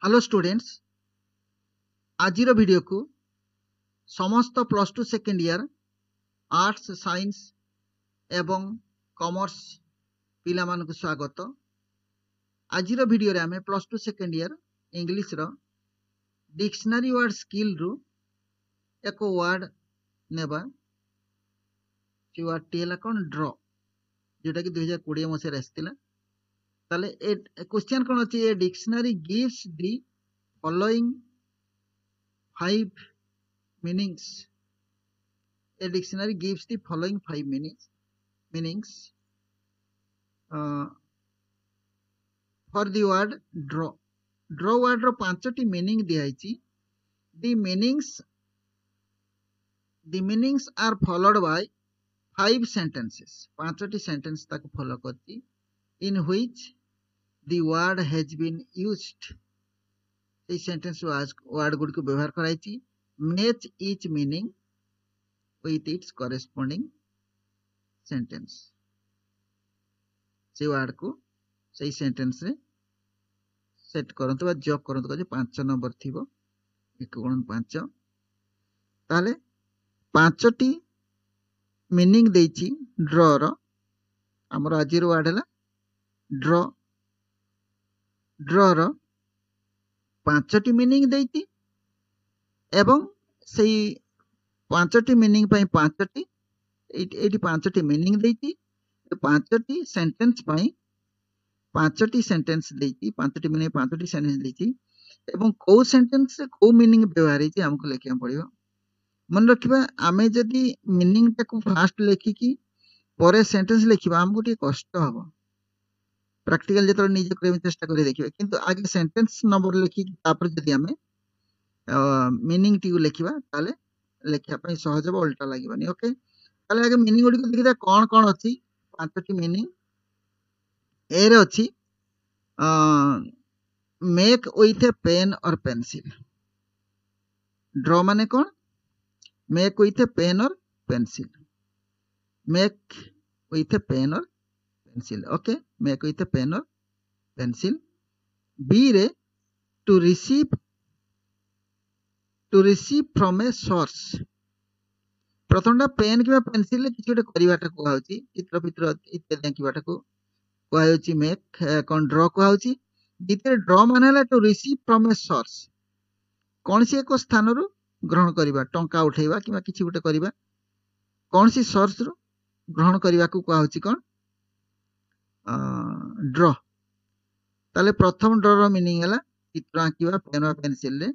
Hello students आज video को समस्त plus two second year arts science एवं कॉमर्स पिला मानक स्वागत। आज वीडियो रे आमे plus two second year English रो डिक्शनरी वर्ड स्किल रु एक वर्ड नेबा से वर्ड टी हला कोन ड्रॉ जोटा कि 2020 मसे आसीला। ताले ए क्वेश्चन कोन अछि a dictionary gives the following 5 meanings. A dictionary gives the following 5 meanings for the word draw. Draw word ro 5टी meaning दियाइछि. The meanings are followed by 5 sentences. 5टी sentence तक follow करछि in which the word has been used. এই sentence word good को व्यवहार कराइछि. Match each meaning with its corresponding sentence. से word को सही sentence रे set करंतु बा जॉब करंतु जे 5 नंबर थिबो 1 ताले 5टी मीनिंग देछि ड्रॉ रो हमर आजिर वर्ड हला ड्रॉ। ड्रॉ रो 5टी मीनिंग देछि एवं सही 5टी मीनिंग पई 5टी एटी 5टी मीनिंग देछि 5टी सेंटेंस पई 5टी सेंटेंस देछि 5टी मीनिंग 5टी सेंटेंस देछि एवं को सेंटेंस से को मीनिंग व्यवहार है हमको लिखिया पड़िबो। मन रखिबा आमे जदी मीनिंग टाको फास्ट लिखि की परे सेंटेंस लिखिबा हमको टी कष्ट हबो। प्रैक्टिकल जेतो निजे करे चेष्टा करे देखिबा किंतु आगे सेंटेंस नंबर लिखि तापर जदी आमे मीनिंग टी लिखिबा ताले लेखिया पई सहज बा उल्टा लागिबानी। ओके ताले आगे मीनिंग गुडी को देखिदा कोन कोन अछि 5टी मीनिंग ए रे अछि make with a pen or pencil. Draw माने कोन make with a pen or pencil. Make with a pen or pencil. Okay make with a pen or pencil. B रे to receive from a source. प्रथमटा pen किबा pencil ले किछोटे करिवाटा को हाउची चित्र पित्र इत्यादि आंकिबाटा को हाउची मेक कोन ड्रॉ को हाउची। द्वितीय ड्रॉ माने हला to receive from a source कोन से एक स्थान रु ग्रहण करिबा टंका उठेबा किबा किछि गोटे करिबा कोन सी सोर्स रु ग्रहण करिबा को हाउची कोन ड्रॉ। ताले प्रथम ड्रॉ रो मीनिंग हला चित्र आंकिबा पेन और पेंसिल ले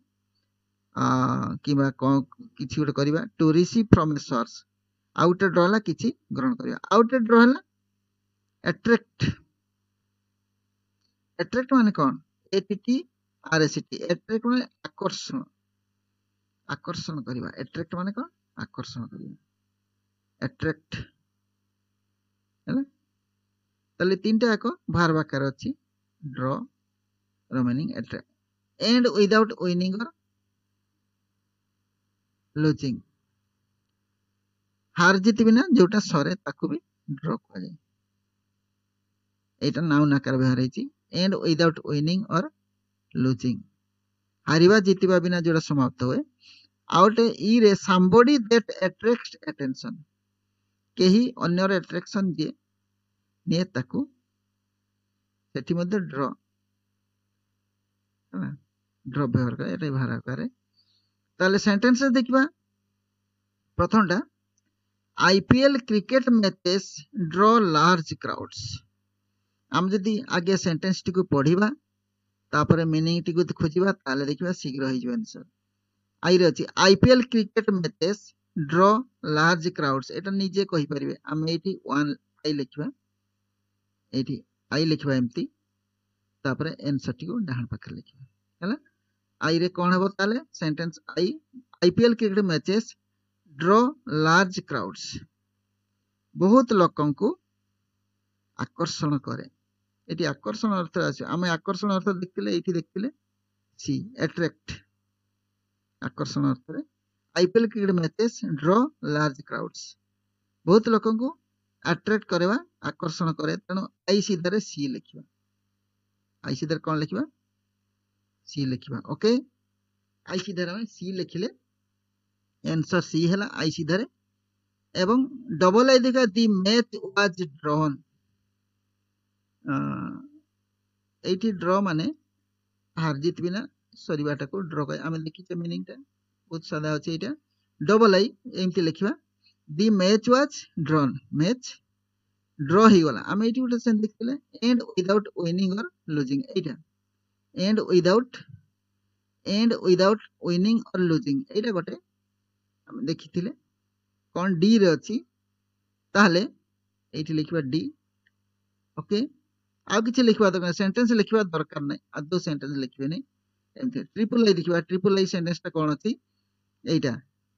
किबा किछि गोटे करिबा to receive from a source. आउट ड्रॉ हला किछि ग्रहण करिबा। आउट ड्रॉ हला अट्रैक्ट। अट्रैक्ट माने कोन एटीटी आरएसटी। अट्रैक्ट माने आकर्षण आकर्षण करिबा। अट्रैक्ट माने कोन आकर्षण करिबा अट्रैक्ट हला। ताले तीनटा एक भार आकार अछि ड्रॉ रो meaning attract. And without winning or losing. हार जीत बिना जोटा सरे ताकू भी ड्रॉ करा जाय। एटा नाउन आकार व्यवहार हेछि and without winning or losing. हारिबा जीतिबा बिना जोटा समाप्त होए। आउट ई रे somebody that attracts attention। केही अन्यर अट्रैक्शन जे ने ताकू सेठी मध्ये ड्रॉ ड्रॉ व्यवहार करे एटा भार आकार। ताले सेंटेंस देखिबा प्रथमटा IPL cricket matches draw large crowds. हम जदी आगे सेंटेंस टी को पढिबा तापर मीनिंग टी को खोजिबा ताले देखिबा शीघ्र होई जबन सर। आई रे अछि IPL cricket matches draw large crowds. एटा निजे कहि परिबे हम एठी 1 आई लिखबा एठी आई लिखबा एम्ति तापर आंसर टी को डाहन पाखर लिखबा हला। आई रे कोन हबो ताले sentence I IPL cricket matches draw large crowds बहुत लोकन को आकर्षण करे। एटी आकर्षण अर्थ आसे आमे आकर्षण अर्थ देखतिले एठी देखतिले सी अट्रैक्ट आकर्षण अर्थ रे IPL cricket matches draw large crowds बहुत लोकन को अट्रैक्ट करेवा आकर्षण करे। तनो आई सीधे सी लिखिबा आई सीधे कोन लिखिबा सी लिखिबा ओके आई सीधा रे सी लिखिले आंसर सी हैला आई सीधा रे एवं डबल आई देखा दी मैच वाज ड्रॉन एठी ड्रॉ माने हार जीत बिना सरीबाटा को ड्रॉ कर आमे देखिचे मीनिंग टा बहुत सादा अछि एटा डबल आई एमती लिखिबा the match was drawn match draw ही गला आमे एठी उठे सेन लिखले end without winning or losing एटा end without winning or losing एटा गोटे आमे देखिथिले कोन डी रे अछि ताहले एठी लिखिबा डी ओके आ किछि लिखिबा दरकार सेंटेंस लिखिबा दरकार नै आदो सेंटेंस लिखिबे नै एमते ट्रिपल आई देखिबा ट्रिपल आई सेंटेंस ता कोन अछि एटा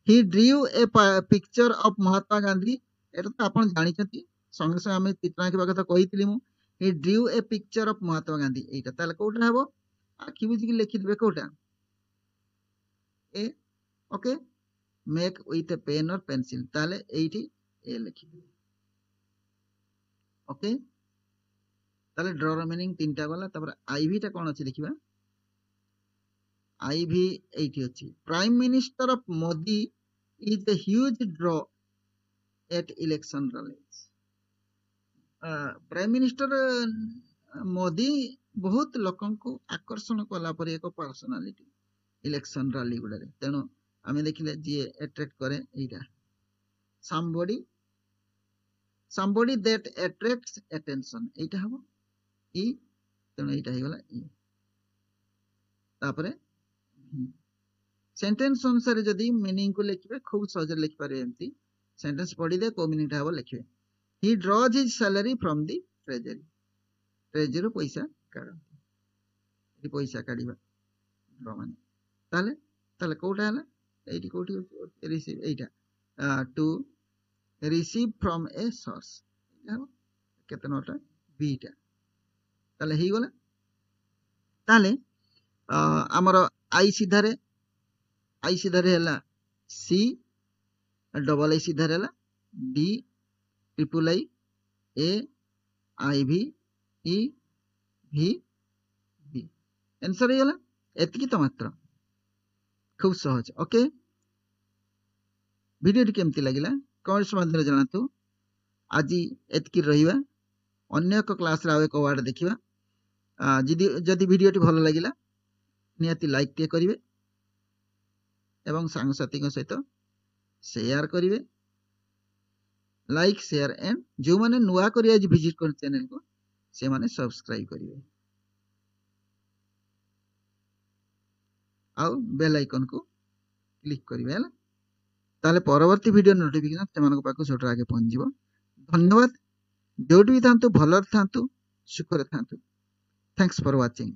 ही Drew A picture of Mahatma Gandhi एटा तो आपण जानि छथि संगे संगे हमें चित्रण के कथा कहितली मु ही Drew A picture of Mahatma Gandhi एटा ताले कोठा हबो आखि बुझी के लिखि देबे कोठा ए okay make with a pen or pencil ताले एठी ए लिखि देबे ओके ताले ड्रॉ रो मीनिंग तीनटा गला तपर आईवी टा कोन अछि देखिबा आईवी एठी अछि prime minister of Modi is a huge draw at election rallies prime minister Modi बहुत लोकन को आकर्षण कला पर एक पर्सनालिटी इलेक्शन रैली गुडा रे तेनो आमे देखिले जे अट्रैक्ट करे एटा somebody that attracts attention एटा हबो ई तेनो एटा हे गला ई तापरे सेंटेंस अनुसार जदी मीनिंग को लिखबे खूब सहज लिख पारे एमती सेंटेंस पढी दे को मीनिंग हबो लिखबे he draws his salary from the treasury पैसा काढ पैसा काढिबा ड्रॉ माने ताले ताले कोठा हला एठी कोठी रिसीव एटा to receive from a source केते नोटा बीटा ताले हे गला ताले हमर आई सीधा रे हला सी डबल आई सीधा रे हला डी ट्रिपल आई ए आई भी ई भी बी आंसर हे गला एतकी तो मात्र खूब सहज ओके वीडियो केमती लागिला कमेंट्स माध्यम जनातु आज एतकी रहिबा अन्य एक क्लास रे आ एक वर्ड देखिबा जदि वीडियो टी भलो लागिला नियति लाइक टे करिवे एवं सांग साथी को सहित शेयर करिवे लाइक शेयर एंड जो माने नुआ करी आज विजिट कर चैनल को से माने सब्सक्राइब करिवे आउ बेल आइकन को क्लिक करिवे हला ताले परवर्ती वीडियो नोटिफिकेशन तमनको पाको छोटा आगे पहुंच जिवो धन्यवाद जोटी भी थांतु भलर थांतु सुखर थांतु थैंक्स फॉर वाचिंग